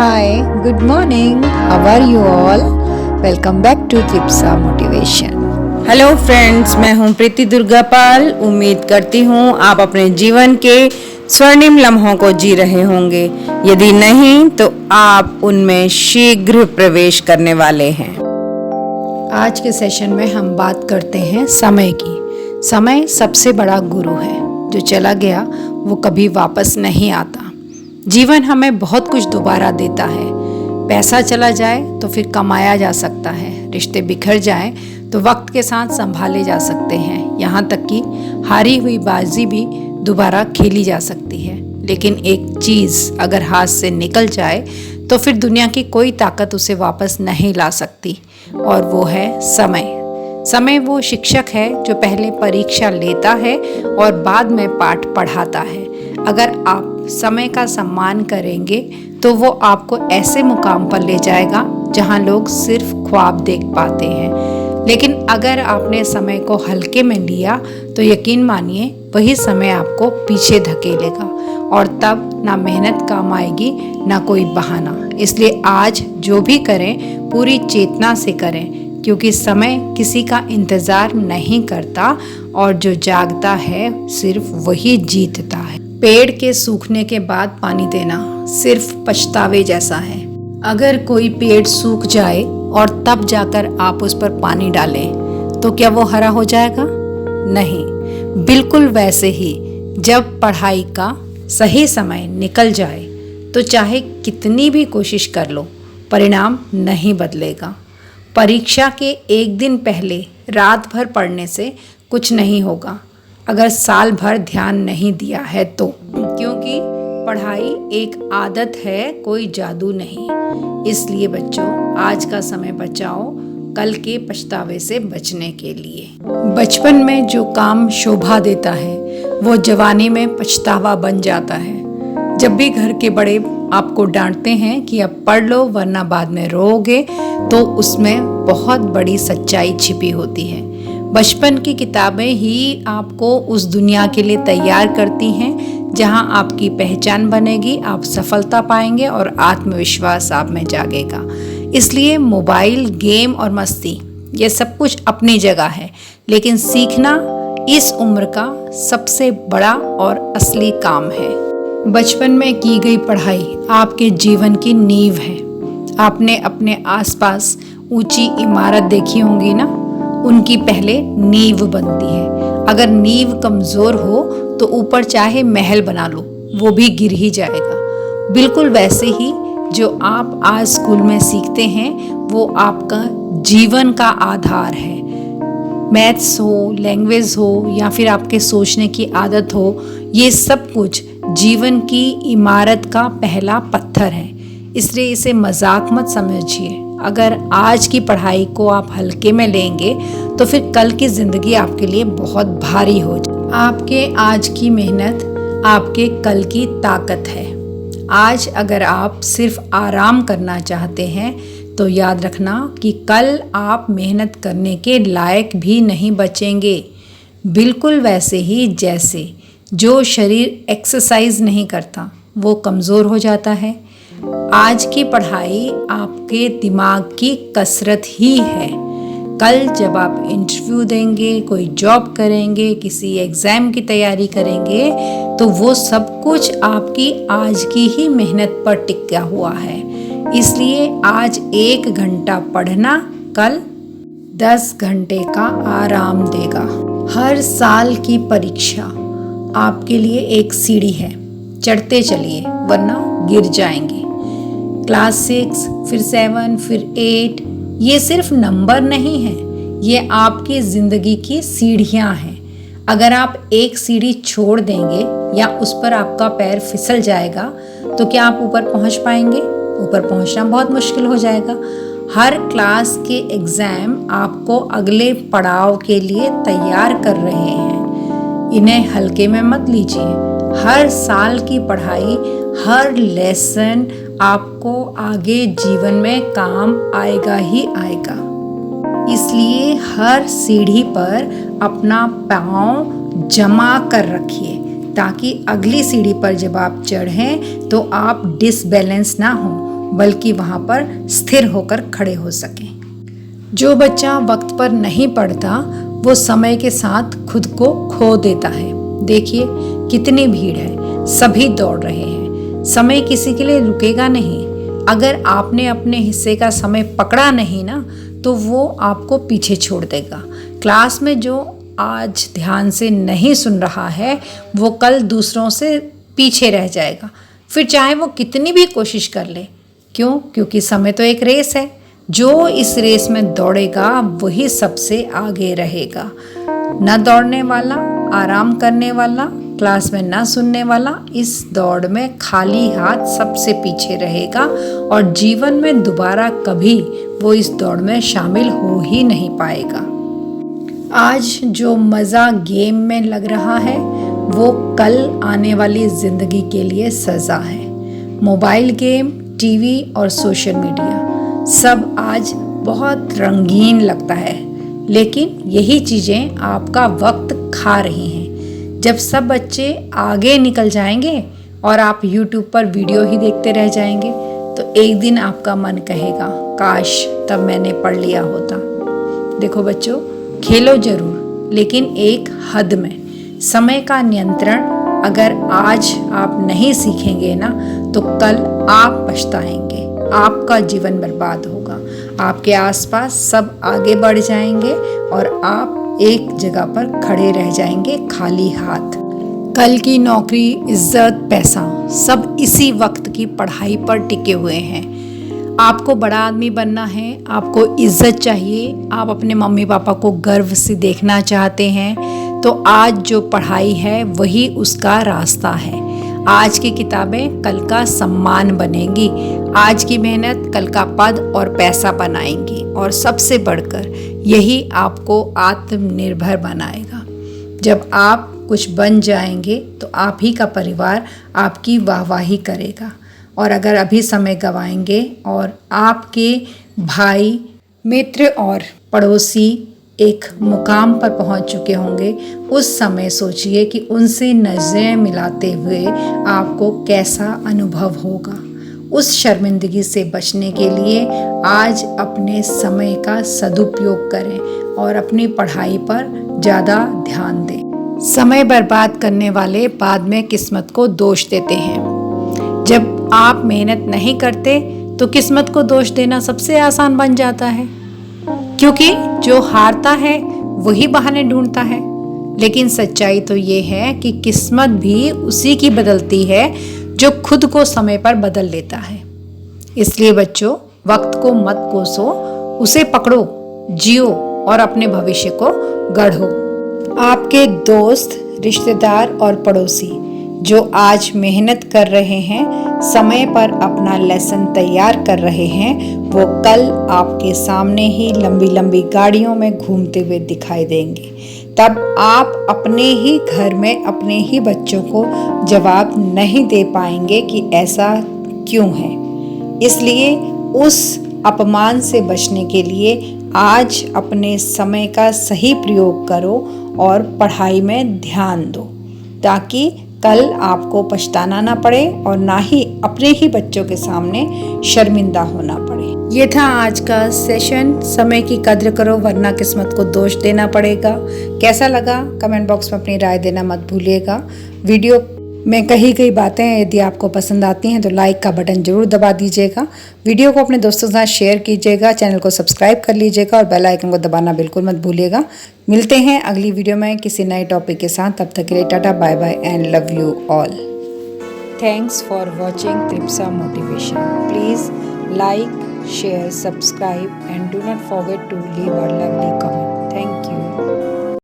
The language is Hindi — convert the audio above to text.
Hi, good morning. How are you all? Welcome back to Tripsa Motivation. Hello friends, मैं हूं प्रीति दुर्गापाल। उम्मीद करती हूं आप अपने जीवन के स्वर्णिम लम्हों को जी रहे होंगे। यदि नहीं तो आप उनमें शीघ्र प्रवेश करने वाले हैं। आज के सेशन में हम बात करते हैं समय की। समय सबसे बड़ा गुरु है। जो चला गया वो कभी वापस नहीं आता। जीवन हमें बहुत कुछ दोबारा देता है। पैसा चला जाए तो फिर कमाया जा सकता है, रिश्ते बिखर जाएं तो वक्त के साथ संभाले जा सकते हैं, यहाँ तक कि हारी हुई बाजी भी दोबारा खेली जा सकती है। लेकिन एक चीज़ अगर हाथ से निकल जाए तो फिर दुनिया की कोई ताकत उसे वापस नहीं ला सकती, और वो है समय। समय वो शिक्षक है जो पहले परीक्षा लेता है और बाद में पाठ पढ़ाता है। अगर आप समय का सम्मान करेंगे तो वो आपको ऐसे मुकाम पर ले जाएगा जहां लोग सिर्फ ख्वाब देख पाते हैं। लेकिन अगर आपने समय को हल्के में लिया तो यकीन मानिए वही समय आपको पीछे धकेलेगा, और तब ना मेहनत काम आएगी ना कोई बहाना। इसलिए आज जो भी करें पूरी चेतना से करें, क्योंकि समय किसी का इंतज़ार नहीं करता और जो जागता है सिर्फ वही जीतता है। पेड़ के सूखने के बाद पानी देना सिर्फ पछतावे जैसा है। अगर कोई पेड़ सूख जाए और तब जाकर आप उस पर पानी डालें तो क्या वो हरा हो जाएगा? नहीं। बिल्कुल वैसे ही जब पढ़ाई का सही समय निकल जाए तो चाहे कितनी भी कोशिश कर लो, परिणाम नहीं बदलेगा। परीक्षा के एक दिन पहले रात भर पढ़ने से कुछ नहीं होगा अगर साल भर ध्यान नहीं दिया है तो, क्योंकि पढ़ाई एक आदत है, कोई जादू नहीं। इसलिए बच्चों, आज का समय बचाओ कल के पछतावे से बचने के लिए। बचपन में जो काम शोभा देता है वो जवानी में पछतावा बन जाता है। जब भी घर के बड़े आपको डांटते हैं कि अब पढ़ लो वरना बाद में रोओगे, तो उसमें बहुत बड़ी सच्चाई छिपी होती है। बचपन की किताबें ही आपको उस दुनिया के लिए तैयार करती हैं जहां आपकी पहचान बनेगी, आप सफलता पाएंगे और आत्मविश्वास आप में जागेगा। इसलिए मोबाइल, गेम और मस्ती ये सब कुछ अपनी जगह है, लेकिन सीखना इस उम्र का सबसे बड़ा और असली काम है। बचपन में की गई पढ़ाई आपके जीवन की नींव है। आपने अपने आसपास ऊंची इमारत देखी होंगी ना, उनकी पहले नींव बनती है। अगर नींव कमज़ोर हो तो ऊपर चाहे महल बना लो वो भी गिर ही जाएगा। बिल्कुल वैसे ही जो आप आज स्कूल में सीखते हैं वो आपका जीवन का आधार है। मैथ्स हो, लैंग्वेज हो या फिर आपके सोचने की आदत हो, ये सब कुछ जीवन की इमारत का पहला पत्थर है। इसलिए इसे मजाक मत समझिए। अगर आज की पढ़ाई को आप हल्के में लेंगे तो फिर कल की ज़िंदगी आपके लिए बहुत भारी हो जाए। आपके आज की मेहनत आपके कल की ताकत है। आज अगर आप सिर्फ आराम करना चाहते हैं तो याद रखना कि कल आप मेहनत करने के लायक भी नहीं बचेंगे। बिल्कुल वैसे ही जैसे जो शरीर एक्सरसाइज नहीं करता वो कमज़ोर हो जाता है, आज की पढ़ाई आपके दिमाग की कसरत ही है। कल जब आप इंटरव्यू देंगे, कोई जॉब करेंगे, किसी एग्ज़ाम की तैयारी करेंगे, तो वो सब कुछ आपकी आज की ही मेहनत पर टिका हुआ है। इसलिए आज 1 घंटा पढ़ना कल 10 घंटे का आराम देगा। हर साल की परीक्षा आपके लिए एक सीढ़ी है, चढ़ते चलिए वरना गिर जाएंगे। क्लास 6, फिर 7, फिर 8, ये सिर्फ नंबर नहीं है, ये आपकी ज़िंदगी की सीढ़ियाँ हैं। अगर आप एक सीढ़ी छोड़ देंगे या उस पर आपका पैर फिसल जाएगा तो क्या आप ऊपर पहुँच पाएंगे? ऊपर पहुँचना बहुत मुश्किल हो जाएगा। हर क्लास के एग्ज़ाम आपको अगले पड़ाव के लिए तैयार कर रहे हैं। इन्हें हल्के में मत लीजिए। हर साल की पढ़ाई, हर लेसन आपको आगे जीवन में काम आएगा ही आएगा। इसलिए हर सीढ़ी पर अपना पाँव जमा कर रखिए ताकि अगली सीढ़ी पर जब आप चढ़ें तो आप डिसबैलेंस ना हो। बल्कि वहाँ पर स्थिर होकर खड़े हो सकें। जो बच्चा वक्त पर नहीं पढ़ता वो समय के साथ खुद को खो देता है। देखिए कितनी भीड़ है, सभी दौड़ रहे हैं, समय किसी के लिए रुकेगा नहीं। अगर आपने अपने हिस्से का समय पकड़ा नहीं ना तो वो आपको पीछे छोड़ देगा। क्लास में जो आज ध्यान से नहीं सुन रहा है वो कल दूसरों से पीछे रह जाएगा, फिर चाहे वो कितनी भी कोशिश कर ले। क्यों? क्योंकि समय तो एक रेस है, जो इस रेस में दौड़ेगा वही सबसे आगे रहेगा। न दौड़ने वाला, आराम करने वाला, क्लास में ना सुनने वाला इस दौड़ में खाली हाथ सबसे पीछे रहेगा और जीवन में दोबारा कभी वो इस दौड़ में शामिल हो ही नहीं पाएगा। आज जो मज़ा गेम में लग रहा है वो कल आने वाली ज़िंदगी के लिए सज़ा है। मोबाइल गेम, टीवी और सोशल मीडिया सब आज बहुत रंगीन लगता है, लेकिन यही चीज़ें आपका वक्त खा रही हैं। जब सब बच्चे आगे निकल जाएंगे और आप YouTube पर वीडियो ही देखते रह जाएंगे तो एक दिन आपका मन कहेगा काश तब मैंने पढ़ लिया होता। देखो बच्चों, खेलो जरूर लेकिन एक हद में। समय का नियंत्रण अगर आज आप नहीं सीखेंगे ना तो कल आप पछताएंगे, आपका जीवन बर्बाद होगा। आपके आसपास सब आगे बढ़ जाएंगे और आप एक जगह पर खड़े रह जाएंगे खाली हाथ। कल की नौकरी, इज्जत, पैसा सब इसी वक्त की पढ़ाई पर टिके हुए हैं। आपको बड़ा आदमी बनना है, आपको इज्जत चाहिए, आप अपने मम्मी पापा को गर्व से देखना चाहते हैं तो आज जो पढ़ाई है वही उसका रास्ता है। आज की किताबें कल का सम्मान बनेंगी, आज की मेहनत कल का पद और पैसा बनाएंगी और सबसे बढ़कर यही आपको आत्मनिर्भर बनाएगा। जब आप कुछ बन जाएंगे तो आप ही का परिवार आपकी वाहवाही करेगा और अगर अभी समय गंवाएंगे और आपके भाई, मित्र और पड़ोसी एक मुकाम पर पहुंच चुके होंगे, उस समय सोचिए कि उनसे नजरें मिलाते हुए आपको कैसा अनुभव होगा। उस शर्मिंदगी से बचने के लिए आज अपने समय का सदुपयोग करें और अपनी पढ़ाई पर ज़्यादा ध्यान दें। समय बर्बाद करने वाले बाद में किस्मत को दोष देते हैं। जब आप मेहनत नहीं करते तो किस्मत को दोष देना सबसे आसान बन जाता है, क्योंकि जो हारता है वही बहाने ढूंढता है। लेकिन सच्चाई तो ये है कि किस्मत भी उसी की बदलती है जो खुद को समय पर बदल लेता है। इसलिए बच्चों, वक्त को मत कोसो, उसे पकड़ो, जियो और अपने भविष्य को गढ़ो। आपके दोस्त, रिश्तेदार और पड़ोसी जो आज मेहनत कर रहे हैं, समय पर अपना लेसन तैयार कर रहे हैं, वो कल आपके सामने ही लंबी लंबी गाड़ियों में घूमते हुए दिखाई देंगे। तब आप अपने ही घर में अपने ही बच्चों को जवाब नहीं दे पाएंगे कि ऐसा क्यों है। इसलिए उस अपमान से बचने के लिए आज अपने समय का सही प्रयोग करो और पढ़ाई में ध्यान दो, ताकि कल आपको पछताना ना पड़े और ना ही अपने ही बच्चों के सामने शर्मिंदा होना पड़े। ये था आज का सेशन। समय की कद्र करो वरना किस्मत को दोष देना पड़ेगा। कैसा लगा कमेंट बॉक्स में अपनी राय देना मत भूलिएगा। वीडियो में कही गई बातें यदि आपको पसंद आती हैं तो लाइक का बटन जरूर दबा दीजिएगा। वीडियो को अपने दोस्तों के साथ शेयर कीजिएगा, चैनल को सब्सक्राइब कर लीजिएगा और बेल आइकन को दबाना बिल्कुल मत भूलिएगा। मिलते हैं अगली वीडियो में किसी नए टॉपिक के साथ। तब तक के लिए tata, bye bye and love you all. Thanks for watching Tripsa motivation. Please like, share, subscribe and do not forget to leave a lovely comment.